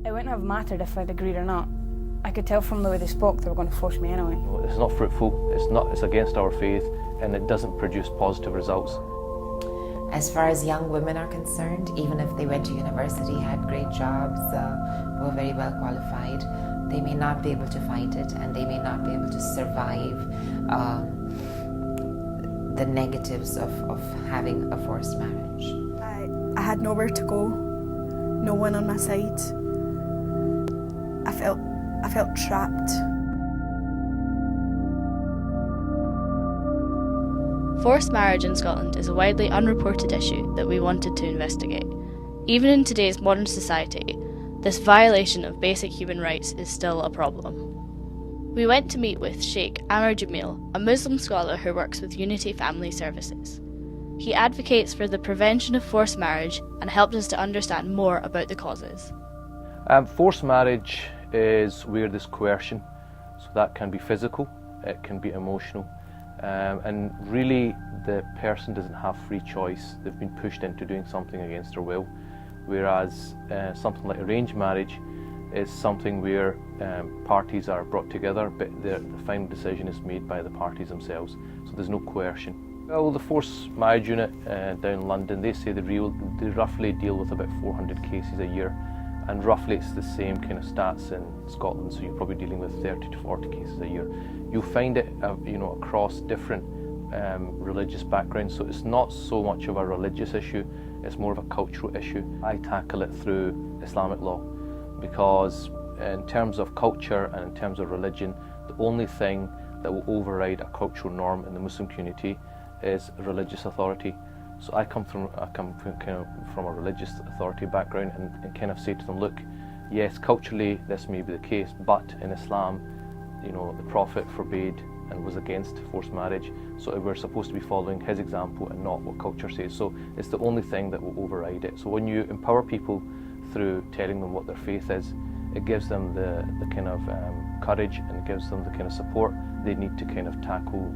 It wouldn't have mattered if I'd agreed or not. I could tell from the way they spoke they were going to force me anyway. It's not fruitful, it's against our faith, and it doesn't produce positive results. As far as young women are concerned, even if they went to university, had great jobs, were very well qualified, they may not be able to fight it, and they may not be able to survive the negatives of having a forced marriage. I had nowhere to go, no one on my side. I felt trapped. Forced marriage in Scotland is a widely unreported issue that we wanted to investigate. Even in today's modern society, this violation of basic human rights is still a problem. We went to meet with Sheikh Amr Jamil, a Muslim scholar who works with Unity Family Services. He advocates for the prevention of forced marriage and helped us to understand more about the causes. Forced marriage is where there's coercion, so that can be physical, it can be emotional, and really the person doesn't have free choice. They've been pushed into doing something against their will, whereas something like arranged marriage is something where parties are brought together, but the final decision is made by the parties themselves, so there's no coercion. Well, the forced marriage unit down in London, they say they roughly deal with about 400 cases a year, and roughly it's the same kind of stats in Scotland, so you're probably dealing with 30 to 40 cases a year. You'll find it across different religious backgrounds, so it's not so much of a religious issue, it's more of a cultural issue. I tackle it through Islamic law, because in terms of culture and in terms of religion, the only thing that will override a cultural norm in the Muslim community is religious authority. So I come from a religious authority background and kind of say to them, look, yes, culturally this may be the case, but in Islam, the Prophet forbade and was against forced marriage, so we're supposed to be following his example and not what culture says. So it's the only thing that will override it. So when you empower people through telling them what their faith is, it gives them the kind of courage, and it gives them the kind of support they need to kind of tackle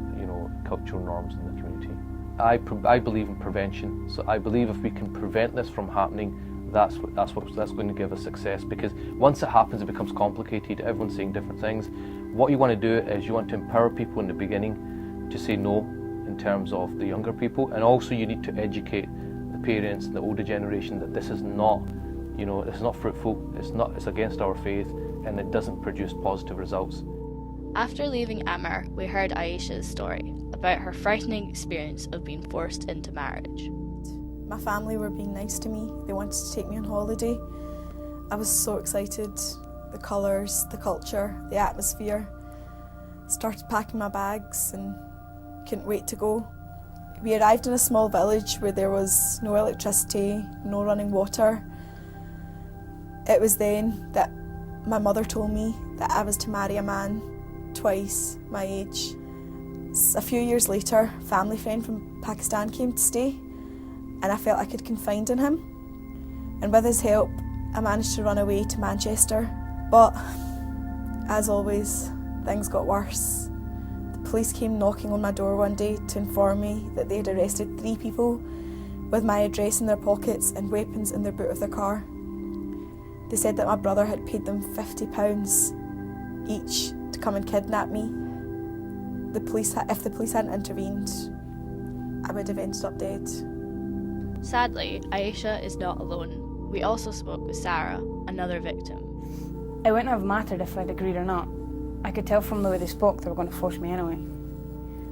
cultural norms in the community. I believe in prevention, so I believe if we can prevent this from happening, that's going to give us success, because once it happens it becomes complicated, everyone's saying different things. What you want to do is you want to empower people in the beginning to say no in terms of the younger people, and also you need to educate the parents and the older generation that this is not it's not fruitful, it's against our faith, and it doesn't produce positive results. After leaving Amr, we heard Aisha's story about her frightening experience of being forced into marriage. My family were being nice to me. They wanted to take me on holiday. I was so excited. The colours, the culture, the atmosphere. Started packing my bags and couldn't wait to go. We arrived in a small village where there was no electricity, no running water. It was then that my mother told me that I was to marry a man twice my age. A few years later, a family friend from Pakistan came to stay, and I felt I could confide in him. And with his help, I managed to run away to Manchester. But, as always, things got worse. The police came knocking on my door one day to inform me that they had arrested 3 people with my address in their pockets and weapons in their boot of their car. They said that my brother had paid them £50 each to come and kidnap me. If the police hadn't intervened, I would have ended up dead. Sadly, Aisha is not alone. We also spoke with Sarah, another victim. It wouldn't have mattered if I'd agreed or not. I could tell from the way they spoke they were going to force me anyway.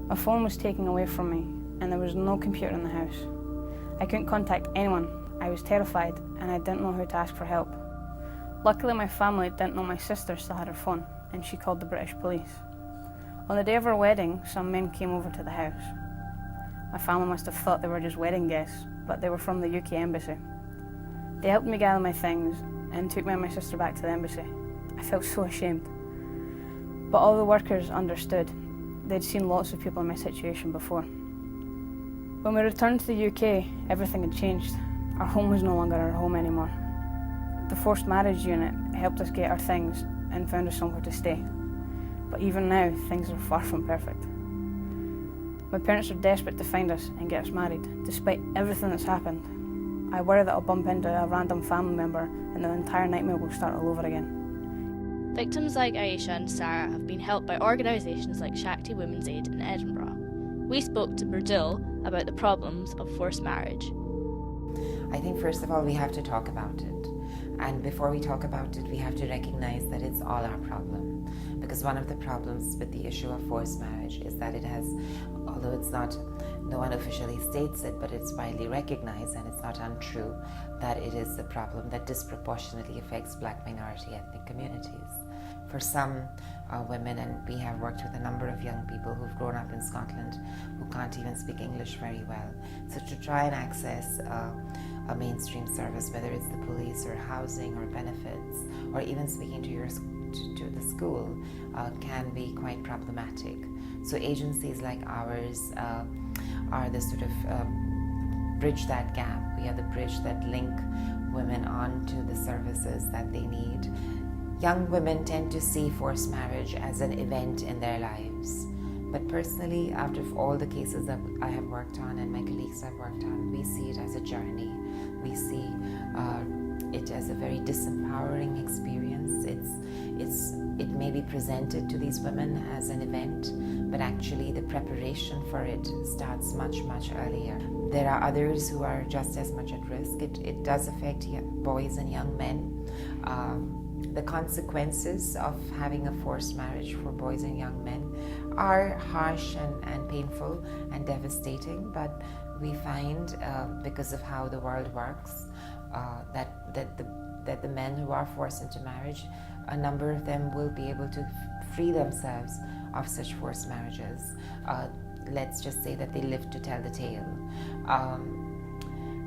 My phone was taken away from me, and there was no computer in the house. I couldn't contact anyone. I was terrified, and I didn't know who to ask for help. Luckily, my family didn't know my sister still had her phone, and she called the British police. On the day of our wedding, some men came over to the house. My family must have thought they were just wedding guests, but they were from the UK embassy. They helped me gather my things and took me and my sister back to the embassy. I felt so ashamed. But all the workers understood. They'd seen lots of people in my situation before. When we returned to the UK, everything had changed. Our home was no longer our home anymore. The forced marriage unit helped us get our things and found us somewhere to stay. But even now, things are far from perfect. My parents are desperate to find us and get us married, despite everything that's happened. I worry that I'll bump into a random family member and the entire nightmare will start all over again. Victims like Aisha and Sarah have been helped by organisations like Shakti Women's Aid in Edinburgh. We spoke to Brazil about the problems of forced marriage. I think first of all we have to talk about it. And before we talk about it, we have to recognize that it's all our problem. Because one of the problems with the issue of forced marriage is that it has, although it's not, no one officially states it, but it's widely recognized and it's not untrue, that it is a problem that disproportionately affects Black minority ethnic communities. For some women, and we have worked with a number of young people who've grown up in Scotland who can't even speak English very well. So to try and access a mainstream service, whether it's the police or housing or benefits, or even speaking to the school, can be quite problematic. So agencies like ours are the sort of bridge that gap. We are the bridge that link women onto the services that they need. Young women tend to see forced marriage as an event in their lives. But personally, out of all the cases that I have worked on and my colleagues have worked on, we see it as a journey. We see it as a very disempowering experience. It may be presented to these women as an event, but actually the preparation for it starts much, much earlier. There are others who are just as much at risk. It does affect boys and young men. The consequences of having a forced marriage for boys and young men are harsh and painful and devastating, but we find, because of how the world works, that the men who are forced into marriage, a number of them will be able to free themselves of such forced marriages. Let's just say that they live to tell the tale.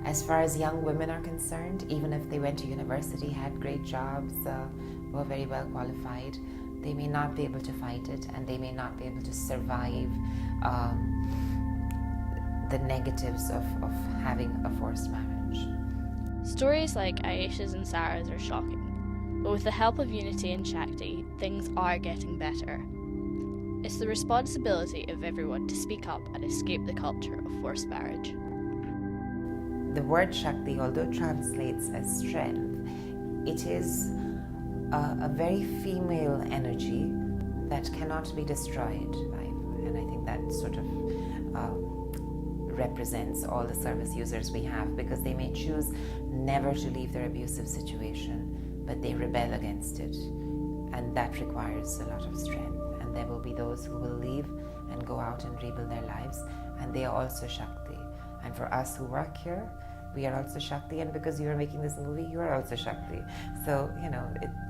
As far as young women are concerned, even if they went to university, had great jobs, were very well qualified, they may not be able to fight it, and they may not be able to survive the negatives of having a forced marriage. Stories like Aisha's and Sarah's are shocking, but with the help of Unity and Shakti, things are getting better. It's the responsibility of everyone to speak up and escape the culture of forced marriage. The word Shakti, although translates as strength, it is a very female energy that cannot be destroyed. And I think that sort of represents all the service users we have, because they may choose never to leave their abusive situation, but they rebel against it. And that requires a lot of strength. And there will be those who will leave and go out and rebuild their lives, and they are also Shakti. And for us who work here, we are also Shakti, and because you are making this movie, you are also Shakti. So,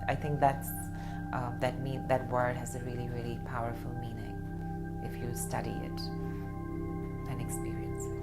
I think that word has a really, really powerful meaning if you study it and experience it.